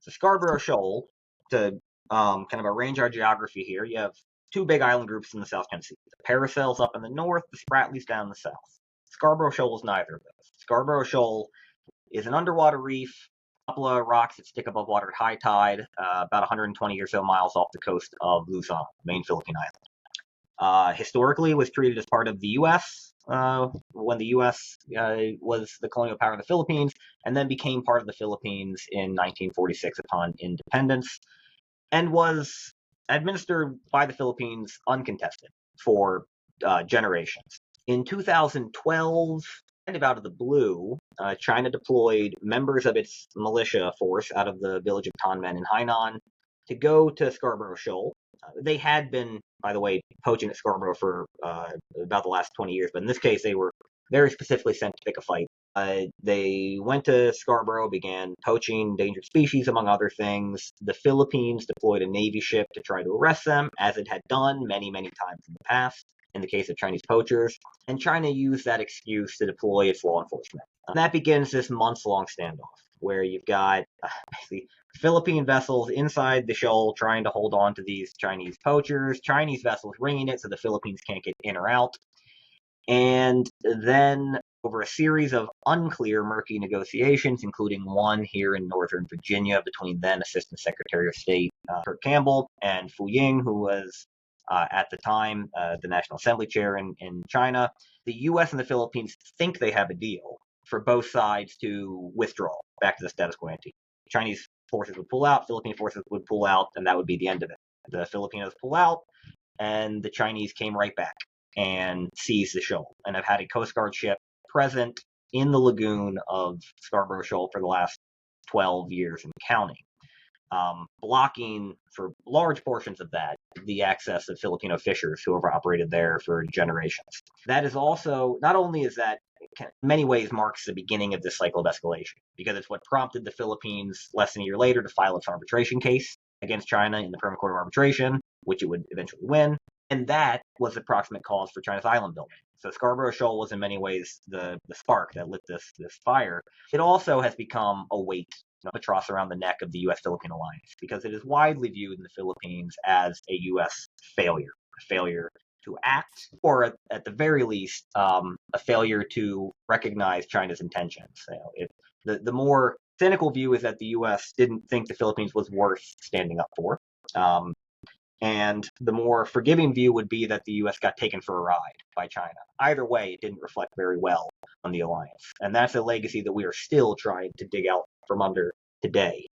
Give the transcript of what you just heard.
So Scarborough Shoal, to kind of arrange our geography here, you have two big island groups in the South China Sea. The Paracels up in the north, the Spratlys down in the south. Scarborough Shoal is neither of those. Scarborough Shoal is an underwater reef, a couple of rocks that stick above water at high tide, about 120 or so miles off the coast of Luzon, the main Philippine island. Historically, was treated as part of the U.S. When the U.S. Was the colonial power in the Philippines, and then became part of the Philippines in 1946 upon independence, and was administered by the Philippines uncontested for generations. In 2012, kind of out of the blue, China deployed members of its militia force out of the village of Tanmen in Hainan to go to Scarborough Shoal. They had been, by the way, poaching at Scarborough for about the last 20 years, but in this case, they were very specifically sent to pick a fight. They went to Scarborough, began poaching endangered species, among other things. The Philippines deployed a Navy ship to try to arrest them, as it had done many, many times in the past, in the case of Chinese poachers. And China used that excuse to deploy its law enforcement. And that begins this months-long standoff, where you've got basically Philippine vessels inside the shoal trying to hold on to these Chinese poachers, Chinese vessels ringing it so the Philippines can't get in or out. And then, over a series of unclear, murky negotiations, including one here in Northern Virginia between then Assistant Secretary of State Kurt Campbell and Fu Ying, who was at the time the National Assembly chair in China, the U.S. and the Philippines think they have a deal for both sides to withdraw back to the status quo ante. Chinese forces would pull out, Philippine forces would pull out, and that would be the end of it. The Filipinos pull out, and the Chinese came right back and seized the shoal, and have had a Coast Guard ship present in the lagoon of Scarborough Shoal for the last 12 years and counting, blocking for large portions of that the access of Filipino fishers who have operated there for generations. That is also, not only is that in many ways marks the beginning of this cycle of escalation, because it's what prompted the Philippines less than a year later to file its arbitration case against China in the Permanent Court of Arbitration, which it would eventually win. And that was the proximate cause for China's island building. So Scarborough Shoal was in many ways the spark that lit this fire. It also has become a weight, albatross around the neck of the U.S.-Philippine alliance, because it is widely viewed in the Philippines as a U.S. failure, a failure to act, or at the very least, a failure to recognize China's intentions. The more cynical view is that the U.S. didn't think the Philippines was worth standing up for. And the more forgiving view would be that the U.S. got taken for a ride by China. Either way, it didn't reflect very well on the alliance. And that's a legacy that we are still trying to dig out from under today.